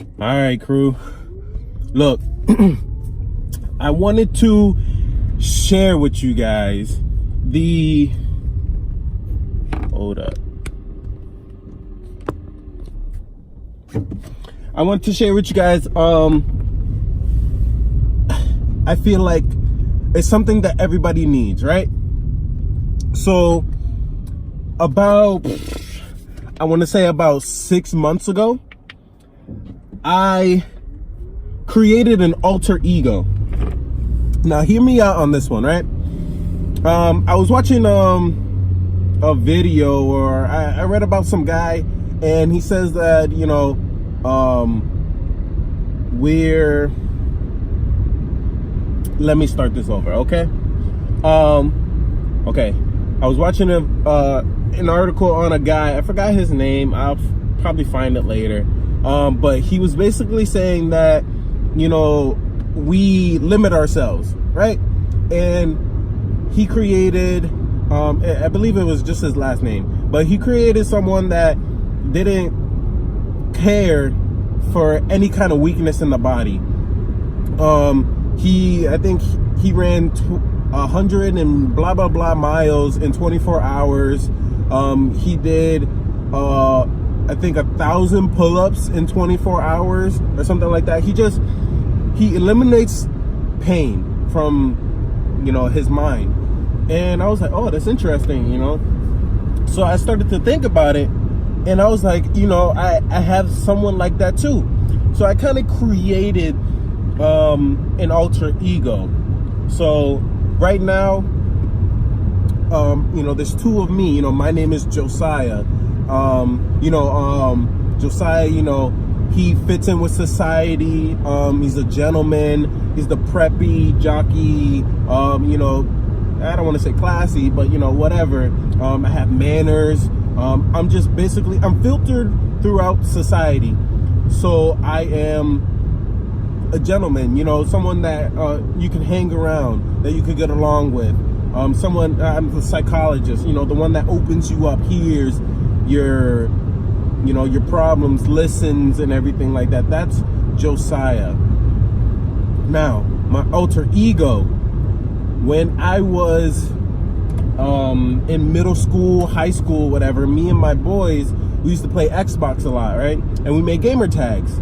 All right, crew. Look, I wanted to share with you guys hold up. I want to share with you guys, I feel like it's something that everybody needs, right? So I want to say about 6 months ago, I created an alter ego. Now hear me out on this one, right? I was watching a video, or I read about some guy, and he says that, let me start this over, okay? Okay, I was watching an article on a guy, I forgot his name, I'll probably find it later, but he was basically saying that, we limit ourselves, right? And he created, I believe it was just his last name, but he created someone that didn't care for any kind of weakness in the body. I think he ran 100 and blah blah blah miles in 24 hours. He did I think 1,000 pull-ups in 24 hours or something like that. He eliminates pain from his mind. And I was like, oh, that's interesting, so I started to think about it, and I was like, I have someone like that too. So I kind of created an alter ego. So right now, there's two of me. My name is Josiah. Josiah, he fits in with society. He's a gentleman. He's the preppy jockey. I don't want to say classy, but whatever. I have manners. I'm filtered throughout society. So I am a gentleman, someone that you can hang around, that you can get along with. I'm a psychologist, the one that opens you up, hears your problems, listens and everything like that. That's Josiah. Now, my alter ego, when I was in middle school, high school, whatever, me and my boys, we used to play Xbox a lot, right? And we made gamer tags.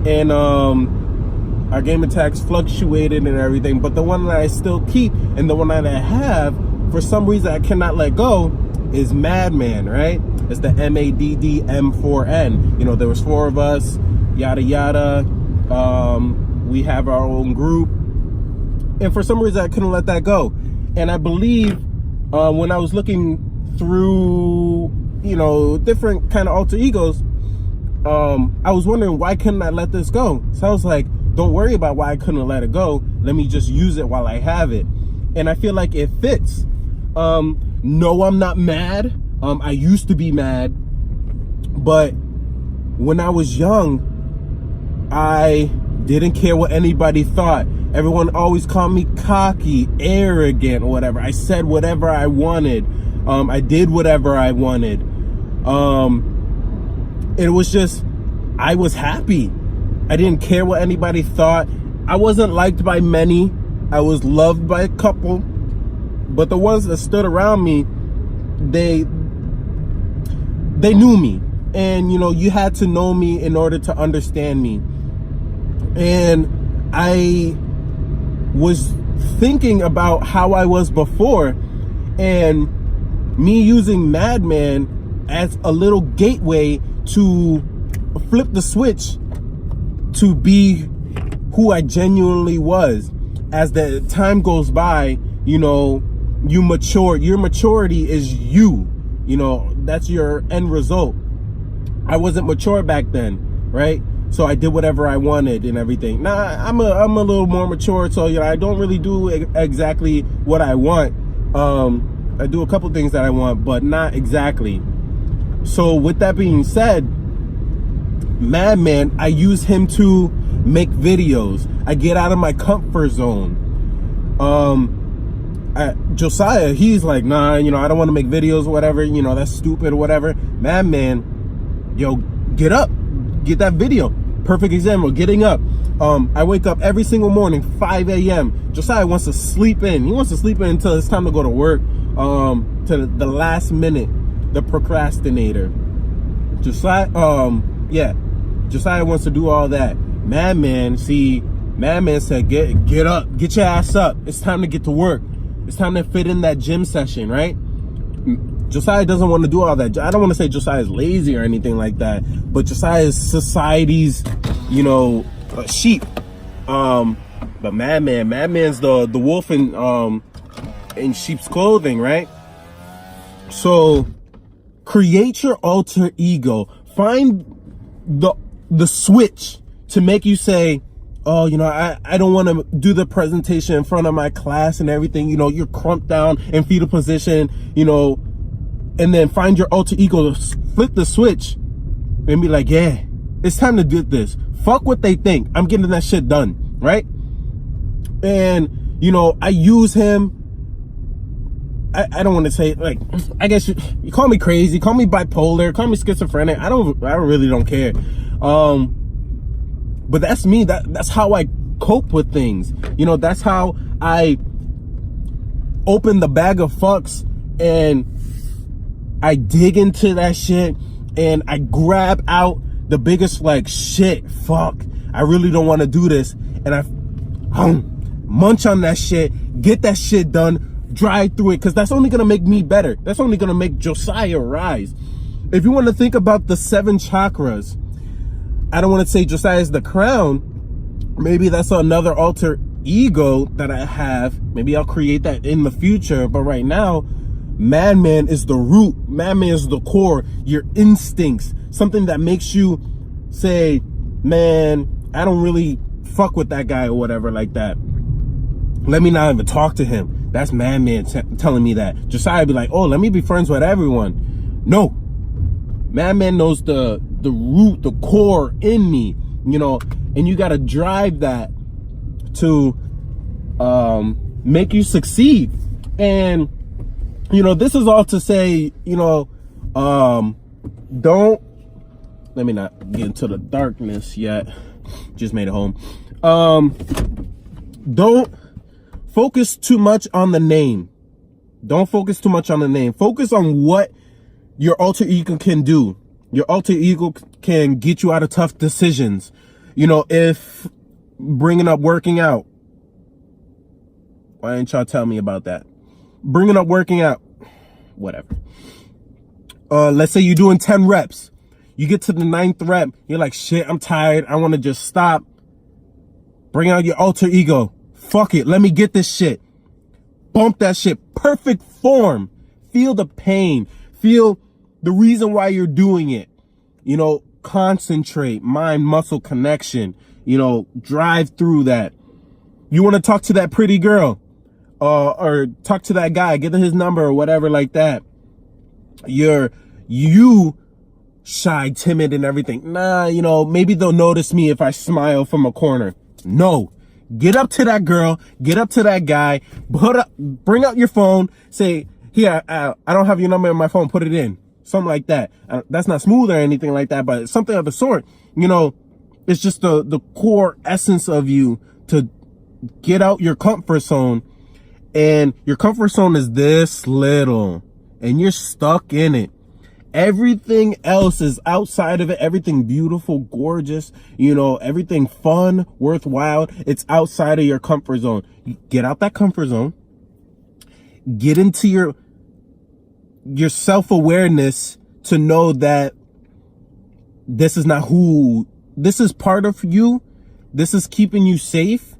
And our gamer tags fluctuated and everything, but the one that I still keep and the one that I have, for some reason I cannot let go, is Madman, right? It's the MADDM4N. There was 4 of us, yada yada. We have our own group, and for some reason I couldn't let that go. And I believe when I was looking through different kind of alter egos, I was wondering, why couldn't I let this go? So I was like, don't worry about why I couldn't let it go, let me just use it while I have it. And I feel like it fits. No, I'm not mad. I used to be mad, but when I was young, I didn't care what anybody thought. Everyone always called me cocky, arrogant, or whatever. I said whatever I wanted. I did whatever I wanted. It was just, I was happy. I didn't care what anybody thought. I wasn't liked by many. I was loved by a couple. But the ones that stood around me, they knew me. And, you had to know me in order to understand me. And I was thinking about how I was before, and me using Madman as a little gateway to flip the switch to be who I genuinely was. As the time goes by, you mature. Your maturity is you. That's your end result. I wasn't mature back then, right? So I did whatever I wanted and everything. Now I'm a little more mature, so I don't really do exactly what I want. I do a couple things that I want, but not exactly. So with that being said, Madman, I use him to make videos. I get out of my comfort zone. Josiah, he's like, nah, I don't want to make videos or whatever, that's stupid or whatever. Madman, yo, get up, get that video, Perfect example, getting up. I wake up every single morning, 5 a.m. Josiah wants to sleep in. He wants to sleep in until it's time to go to work, to the last minute, the procrastinator. Josiah wants to do all that. Madman said, get up, get your ass up. It's time to get to work. It's time to fit in that gym session, right? Josiah doesn't want to do all that. I don't want to say Josiah is lazy or anything like that, but Josiah is society's, sheep. But Madman's the wolf in sheep's clothing, right? So create your alter ego. Find the switch to make you say, oh, I don't want to do the presentation in front of my class and everything. You're crumped down in fetal position, and then find your alter ego, flip the switch and be like, yeah, it's time to do this. Fuck what they think. I'm getting that shit done, right? And, I use him. I don't want to say, like, I guess you call me crazy, call me bipolar, call me schizophrenic. I really don't care. But that's me. That's how I cope with things. That's how I open the bag of fucks and I dig into that shit and I grab out the biggest, like, shit, fuck, I really don't want to do this. And I munch on that shit, get that shit done, drive through it, because that's only going to make me better. That's only going to make Josiah rise. If you want to think about the 7 chakras, I don't want to say Josiah is the crown. Maybe that's another alter ego that I have. Maybe I'll create that in the future. But right now, Madman is the root. Madman is the core. Your instincts. Something that makes you say, man, I don't really fuck with that guy or whatever like that. Let me not even talk to him. That's Madman telling me that. Josiah be like, oh, let me be friends with everyone. No. Madman knows the root, the core in me, and you got to drive that to make you succeed. And, this is all to say, don't, let me not get into the darkness yet. Just made it home. Don't focus too much on the name. Don't focus too much on the name. Focus on what your alter ego can do. Your alter ego can get you out of tough decisions. If bringing up working out. Why didn't y'all tell me about that? Bringing up working out. Whatever. Let's say you're doing 10 reps. You get to the 9th rep. You're like, shit, I'm tired. I want to just stop. Bring out your alter ego. Fuck it. Let me get this shit. Bump that shit. Perfect form. Feel the pain. Feel the reason why you're doing it. Concentrate. Mind-muscle connection. Drive through that. You want to talk to that pretty girl. Or talk to that guy. Get his number or whatever like that. You shy, timid and everything. Nah, maybe they'll notice me if I smile from a corner. No. Get up to that girl. Get up to that guy. Bring out your phone. Say, here, I don't have your number in my phone. Put it in. Something like that. That's not smooth or anything like that, but something of the sort. It's just the core essence of you to get out your comfort zone. And your comfort zone is this little. And you're stuck in it. Everything else is outside of it. Everything beautiful, gorgeous, everything fun, worthwhile. It's outside of your comfort zone. Get out that comfort zone. Get into your self-awareness to know that this is not this is part of you. This is keeping you safe,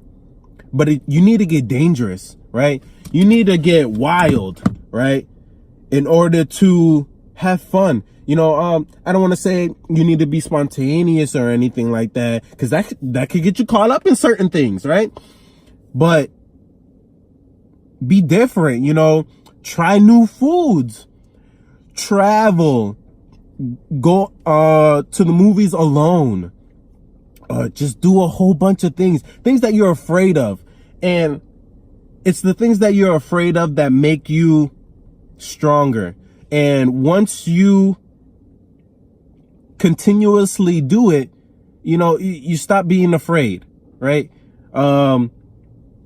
but you need to get dangerous, right? You need to get wild, right? In order to have fun. I don't want to say you need to be spontaneous or anything like that, because that could get you caught up in certain things, right? But be different, try new foods, travel, go to the movies alone, just do a whole bunch of things that you're afraid of. And it's the things that you're afraid of that make you stronger. And once you continuously do it, you know, you stop being afraid, right? I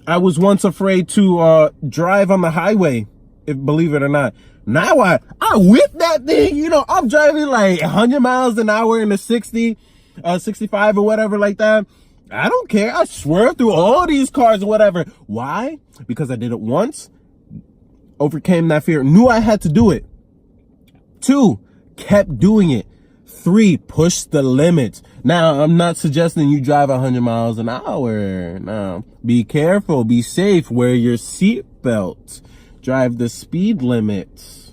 was once afraid to drive on the highway, if believe it or not. Now I whip that thing, you know, I'm driving like 100 miles an hour in the 60, 65 or whatever like that. I don't care. I swerve through all these cars or whatever. Why? Because I did it once, overcame that fear, knew I had to do it. 2, kept doing it. 3, push the limits. Now, I'm not suggesting you drive 100 miles an hour. No, be careful, be safe, wear your seatbelt, drive the speed limit.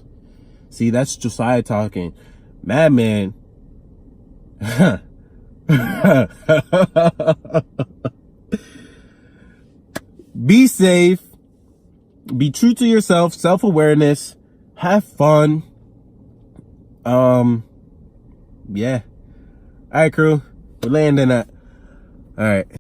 See, that's Josiah talking. Madman. Be safe, be true to yourself, self-awareness, have fun. Yeah. All right, crew. We're landing at. All right.